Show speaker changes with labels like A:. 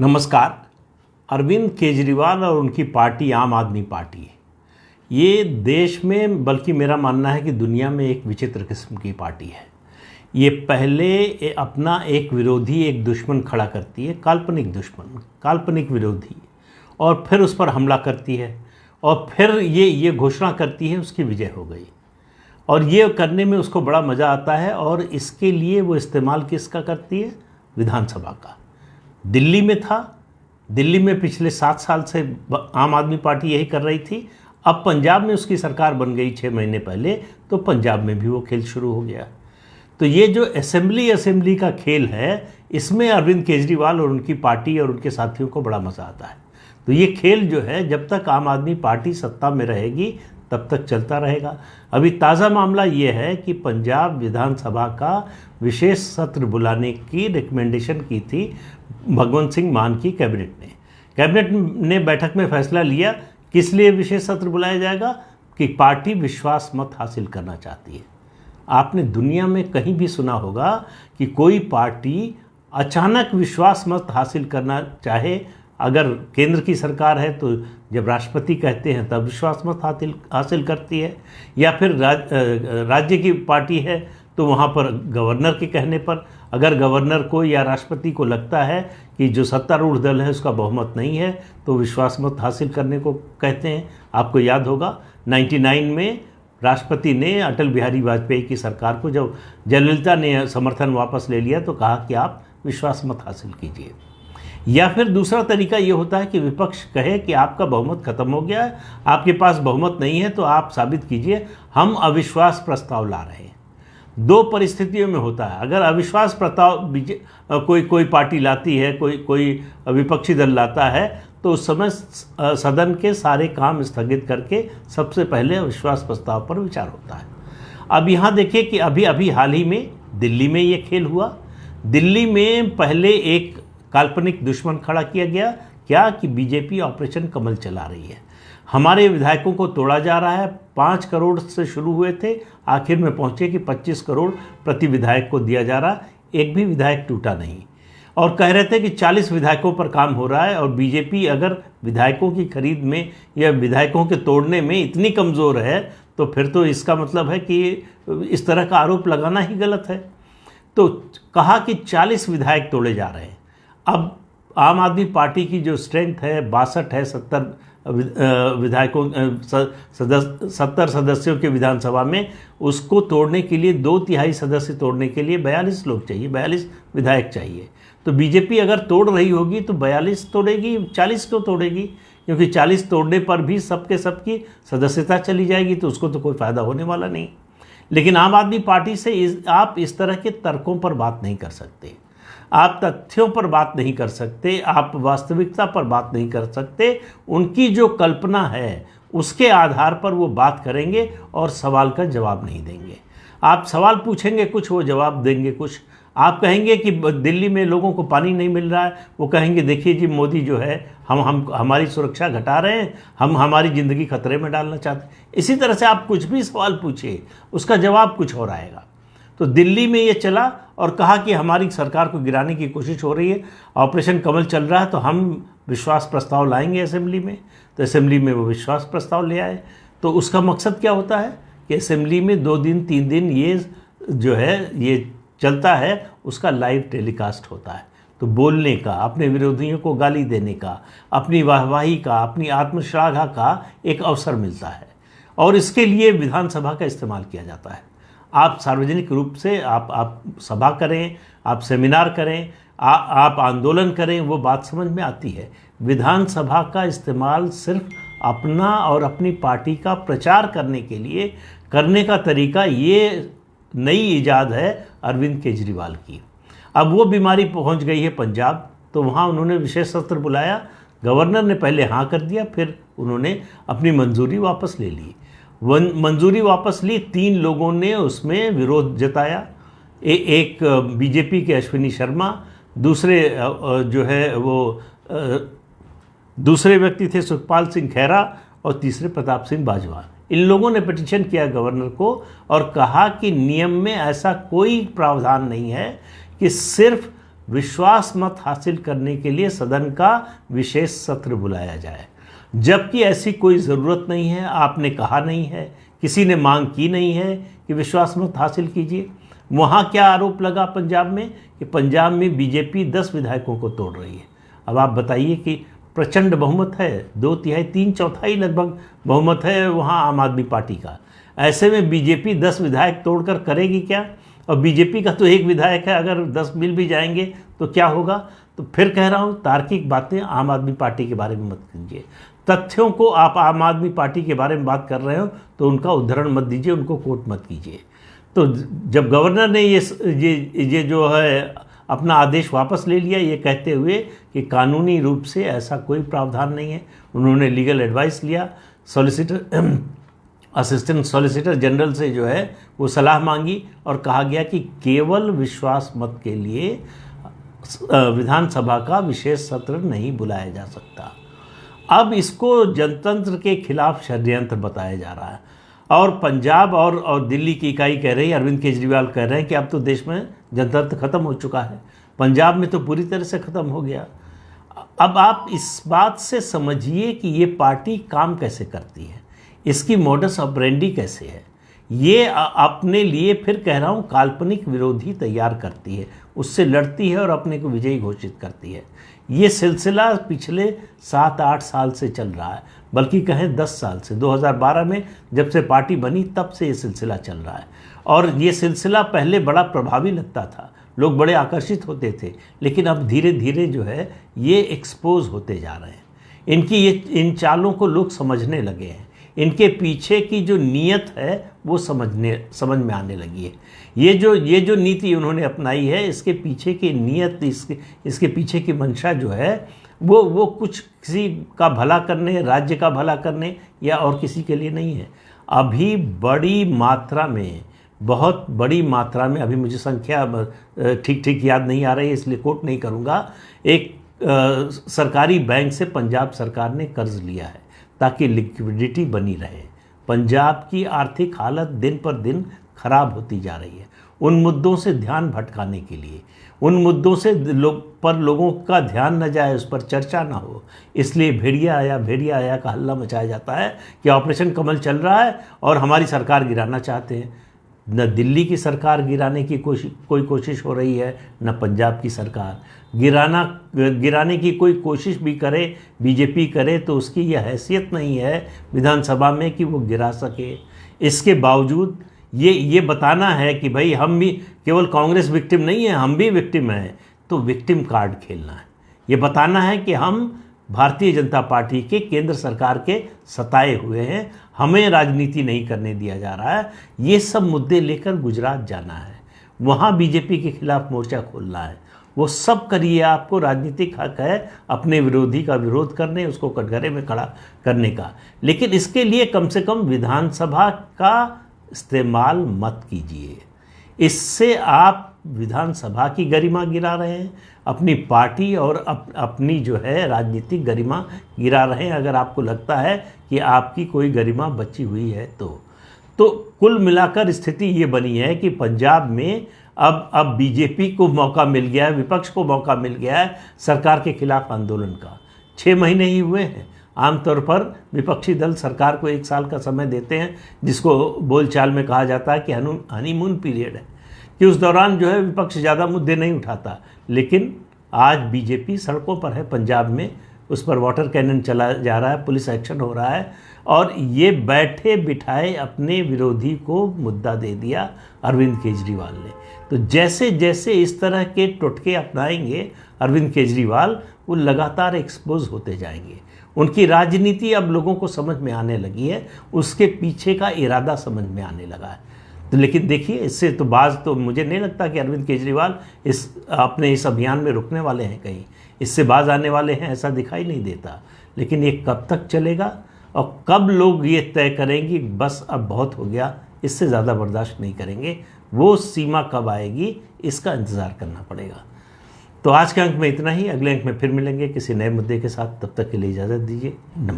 A: नमस्कार। अरविंद केजरीवाल और उनकी पार्टी आम आदमी पार्टी है। ये देश में, बल्कि मेरा मानना है कि दुनिया में एक विचित्र किस्म की पार्टी है। ये पहले अपना एक विरोधी, एक दुश्मन खड़ा करती है, काल्पनिक दुश्मन, काल्पनिक विरोधी, और फिर उस पर हमला करती है और फिर ये घोषणा करती है उसकी विजय हो गई। और ये करने में उसको बड़ा मज़ा आता है और इसके लिए वो इस्तेमाल किसका करती है? विधानसभा का। दिल्ली में था, दिल्ली में पिछले 7 साल से आम आदमी पार्टी यही कर रही थी। अब पंजाब में उसकी सरकार बन गई 6 महीने पहले, तो पंजाब में भी वो खेल शुरू हो गया। तो ये जो असेंबली का खेल है, इसमें अरविंद केजरीवाल और उनकी पार्टी और उनके साथियों को बड़ा मज़ा आता है। तो ये खेल जो है, जब तक आम आदमी पार्टी सत्ता में रहेगी तब तक चलता रहेगा। अभी ताज़ा मामला ये है कि पंजाब विधानसभा का विशेष सत्र बुलाने की रिकमेंडेशन की थी भगवंत सिंह मान की कैबिनेट ने बैठक में फैसला लिया। किस लिए विशेष सत्र बुलाया जाएगा? कि पार्टी विश्वास मत हासिल करना चाहती है। आपने दुनिया में कहीं भी सुना होगा कि कोई पार्टी अचानक विश्वास मत हासिल करना चाहे? अगर केंद्र की सरकार है तो जब राष्ट्रपति कहते हैं तब विश्वास मत हासिल करती है, या फिर राज्य की पार्टी है तो वहाँ पर गवर्नर के कहने पर, अगर गवर्नर को या राष्ट्रपति को लगता है कि जो सत्तारूढ़ दल है उसका बहुमत नहीं है तो विश्वास मत हासिल करने को कहते हैं। आपको याद होगा 99 में राष्ट्रपति ने अटल बिहारी वाजपेयी की सरकार को, जब जयललिता ने समर्थन वापस ले लिया, तो कहा कि आप विश्वास मत हासिल कीजिए। या फिर दूसरा तरीका ये होता है कि विपक्ष कहे कि आपका बहुमत खत्म हो गया है, आपके पास बहुमत नहीं है, तो आप साबित कीजिए, हम अविश्वास प्रस्ताव ला रहे हैं। 2 परिस्थितियों में होता है। अगर अविश्वास प्रस्ताव कोई पार्टी लाती है, कोई विपक्षी दल लाता है, तो उस समय सदन के सारे काम स्थगित करके सबसे पहले अविश्वास प्रस्ताव पर विचार होता है। अब यहाँ देखिए कि अभी हाल ही में दिल्ली में ये खेल हुआ। दिल्ली में पहले एक काल्पनिक दुश्मन खड़ा किया गया, क्या कि बीजेपी ऑपरेशन कमल चला रही है, हमारे विधायकों को तोड़ा जा रहा है। 5 करोड़ से शुरू हुए थे, आखिर में पहुंचे कि 25 करोड़ प्रति विधायक को दिया जा रहा, एक भी विधायक टूटा नहीं। और कह रहे थे कि 40 विधायकों पर काम हो रहा है, और बीजेपी अगर विधायकों की खरीद में या विधायकों के तोड़ने में इतनी कमज़ोर है, तो फिर तो इसका मतलब है कि इस तरह का आरोप लगाना ही गलत है। तो कहा कि 40 विधायक तोड़े जा रहे हैं। अब आम आदमी पार्टी की जो स्ट्रेंथ है 62 है, 70 विधायकों 70 सदस्यों के विधानसभा में, उसको तोड़ने के लिए 2/3 सदस्य तोड़ने के लिए 42 लोग चाहिए, 42 विधायक चाहिए। तो बीजेपी अगर तोड़ रही होगी तो 42 तोड़ेगी, 40 क्यों तोड़ेगी? क्योंकि 40 तोड़ने पर भी सबकी सदस्यता चली जाएगी, तो उसको तो कोई फ़ायदा होने वाला नहीं। लेकिन आम आदमी पार्टी से आप इस तरह के तर्कों पर बात नहीं कर सकते, आप तथ्यों पर बात नहीं कर सकते, आप वास्तविकता पर बात नहीं कर सकते। उनकी जो कल्पना है उसके आधार पर वो बात करेंगे और सवाल का जवाब नहीं देंगे। आप सवाल पूछेंगे कुछ, वो जवाब देंगे कुछ। आप कहेंगे कि दिल्ली में लोगों को पानी नहीं मिल रहा है, वो कहेंगे देखिए जी, मोदी जो है हम हमारी सुरक्षा घटा रहे हैं, हम हमारी ज़िंदगी खतरे में डालना चाहते हैं। इसी तरह से आप कुछ भी सवाल पूछिए, उसका जवाब कुछ और आएगा। तो दिल्ली में ये चला और कहा कि हमारी सरकार को गिराने की कोशिश हो रही है, ऑपरेशन कमल चल रहा है, तो हम विश्वास प्रस्ताव लाएंगे असेंबली में। तो असेंबली में वो विश्वास प्रस्ताव ले आए। तो उसका मकसद क्या होता है कि असेंबली में 2 दिन 3 दिन ये जो है ये चलता है, उसका लाइव टेलीकास्ट होता है। तो बोलने का, अपने विरोधियों को गाली देने का, अपनी वाहवाही का, अपनी आत्मश्लाघा का एक अवसर मिलता है, और इसके लिए विधानसभा का इस्तेमाल किया जाता है। आप सार्वजनिक रूप से आप सभा करें, आप सेमिनार करें, आप आंदोलन करें, वो बात समझ में आती है। विधानसभा का इस्तेमाल सिर्फ अपना और अपनी पार्टी का प्रचार करने के लिए करने का तरीका, ये नई इजाद है अरविंद केजरीवाल की। अब वो बीमारी पहुंच गई है पंजाब, तो वहाँ उन्होंने विशेष सत्र बुलाया। गवर्नर ने पहले हाँ कर दिया, फिर उन्होंने अपनी मंजूरी वापस ले ली। मंजूरी वापस ली, 3 लोगों ने उसमें विरोध जताया। एक बीजेपी के अश्विनी शर्मा, दूसरे जो है वो दूसरे व्यक्ति थे सुखपाल सिंह खैरा, और तीसरे प्रताप सिंह बाजवा। इन लोगों ने पिटीशन किया गवर्नर को और कहा कि नियम में ऐसा कोई प्रावधान नहीं है कि सिर्फ विश्वास मत हासिल करने के लिए सदन का विशेष सत्र बुलाया जाए, जबकि ऐसी कोई ज़रूरत नहीं है। आपने कहा नहीं है, किसी ने मांग की नहीं है कि विश्वास मत हासिल कीजिए। वहाँ क्या आरोप लगा पंजाब में कि पंजाब में बीजेपी 10 विधायकों को तोड़ रही है। अब आप बताइए कि प्रचंड बहुमत है, 2/3 3/4 लगभग बहुमत है वहाँ आम आदमी पार्टी का। ऐसे में बीजेपी 10 विधायक तोड़कर करेगी क्या? और बीजेपी का तो एक विधायक है, अगर 10 मिल भी जाएंगे तो क्या होगा? तो फिर कह रहा हूँ, तार्किक बातें आम आदमी पार्टी के बारे में मत कीजिए। तथ्यों को आप आम आदमी पार्टी के बारे में बात कर रहे हो तो उनका उद्धरण मत दीजिए, उनको कोट मत कीजिए। तो जब गवर्नर ने ये जो है अपना आदेश वापस ले लिया, ये कहते हुए कि कानूनी रूप से ऐसा कोई प्रावधान नहीं है, उन्होंने लीगल एडवाइस लिया, असिस्टेंट सॉलिसिटर जनरल से जो है वो सलाह मांगी और कहा गया कि केवल विश्वास मत के लिए विधानसभा का विशेष सत्र नहीं बुलाया जा सकता। अब इसको जनतंत्र के खिलाफ षड्यंत्र बताया जा रहा है और पंजाब और दिल्ली की इकाई कह रही है, अरविंद केजरीवाल कह रहे हैं कि अब तो देश में जनतंत्र खत्म हो चुका है, पंजाब में तो पूरी तरह से ख़त्म हो गया। अब आप इस बात से समझिए कि ये पार्टी काम कैसे करती है, इसकी मोडस ऑपरेंडी कैसे है। ये अपने लिए, फिर कह रहा हूँ, काल्पनिक विरोधी तैयार करती है, उससे लड़ती है और अपने को विजयी घोषित करती है। ये सिलसिला पिछले 7-8 साल से चल रहा है, बल्कि कहें 10 साल से। 2012 में जब से पार्टी बनी तब से ये सिलसिला चल रहा है और ये सिलसिला पहले बड़ा प्रभावी लगता था, लोग बड़े आकर्षित होते थे, लेकिन अब धीरे धीरे जो है ये एक्सपोज होते जा रहे हैं। इन चालों को लोग समझने लगे हैं, इनके पीछे की जो नीयत है वो समझ में आने लगी है। ये जो नीति उन्होंने अपनाई है, इसके पीछे की नीयत, इसके पीछे की मंशा जो है वो कुछ किसी का भला करने, राज्य का भला करने या और किसी के लिए नहीं है। अभी बड़ी मात्रा में, बहुत बड़ी मात्रा में, अभी मुझे संख्या ठीक याद नहीं आ रही है इसलिए कोट नहीं करूँगा, एक सरकारी बैंक से पंजाब सरकार ने कर्ज लिया है ताकि लिक्विडिटी बनी रहे। पंजाब की आर्थिक हालत दिन पर दिन खराब होती जा रही है। उन मुद्दों से ध्यान भटकाने के लिए, उन मुद्दों से लोगों का ध्यान न जाए, उस पर चर्चा ना हो, इसलिए भेड़िया आया का हल्ला मचाया जाता है कि ऑपरेशन कमल चल रहा है और हमारी सरकार गिराना चाहते हैं। न दिल्ली की सरकार गिराने की कोई कोशिश हो रही है, न पंजाब की सरकार। गिराने की कोई कोशिश भी करे, बीजेपी करे, तो उसकी यह हैसियत नहीं है विधानसभा में कि वो गिरा सके। इसके बावजूद ये बताना है कि भाई हम भी, केवल कांग्रेस विक्टिम नहीं है, हम भी विक्टिम हैं, तो विक्टिम कार्ड खेलना है। ये बताना है कि हम भारतीय जनता पार्टी के, केंद्र सरकार के सताए हुए हैं, हमें राजनीति नहीं करने दिया जा रहा है। ये सब मुद्दे लेकर गुजरात जाना है, वहाँ बीजेपी के खिलाफ मोर्चा खोलना है। वो सब करिए, आपको राजनीतिक हक है अपने विरोधी का विरोध करने, उसको कटघरे में खड़ा करने का, लेकिन इसके लिए कम से कम विधानसभा का इस्तेमाल मत कीजिए। इससे आप विधानसभा की गरिमा गिरा रहे हैं, अपनी पार्टी और अपनी जो है राजनीतिक गरिमा गिरा रहे हैं। अगर आपको लगता है कि आपकी कोई गरिमा बची हुई है तो कुल मिलाकर स्थिति ये बनी है कि पंजाब में अब बीजेपी को मौका मिल गया है, विपक्ष को मौका मिल गया है सरकार के खिलाफ आंदोलन का। 6 महीने ही हुए हैं। आमतौर पर विपक्षी दल सरकार को 1 साल का समय देते हैं, जिसको बोलचाल में कहा जाता है कि हनीमून पीरियड है, कि उस दौरान जो है विपक्ष ज़्यादा मुद्दे नहीं उठाता। लेकिन आज बीजेपी सड़कों पर है पंजाब में, उस पर वाटर कैनन चला जा रहा है, पुलिस एक्शन हो रहा है, और ये बैठे बिठाए अपने विरोधी को मुद्दा दे दिया अरविंद केजरीवाल ने। तो जैसे जैसे इस तरह के टोटके अपनाएंगे अरविंद केजरीवाल, वो लगातार एक्सपोज होते जाएंगे। उनकी राजनीति अब लोगों को समझ में आने लगी है, उसके पीछे का इरादा समझ में आने लगा है। तो लेकिन देखिए, इससे तो बाज तो मुझे नहीं लगता कि अरविंद केजरीवाल अपने इस अभियान में रुकने वाले हैं, कहीं इससे बाज आने वाले हैं, ऐसा दिखाई नहीं देता। लेकिन ये कब तक चलेगा और कब लोग ये तय करेंगे बस अब बहुत हो गया, इससे ज़्यादा बर्दाश्त नहीं करेंगे, वो सीमा कब आएगी इसका इंतज़ार करना पड़ेगा। तो आज के अंक में इतना ही, अगले अंक में फिर मिलेंगे किसी नए मुद्दे के साथ। तब तक के लिए इजाज़त दीजिए। नमस्कार।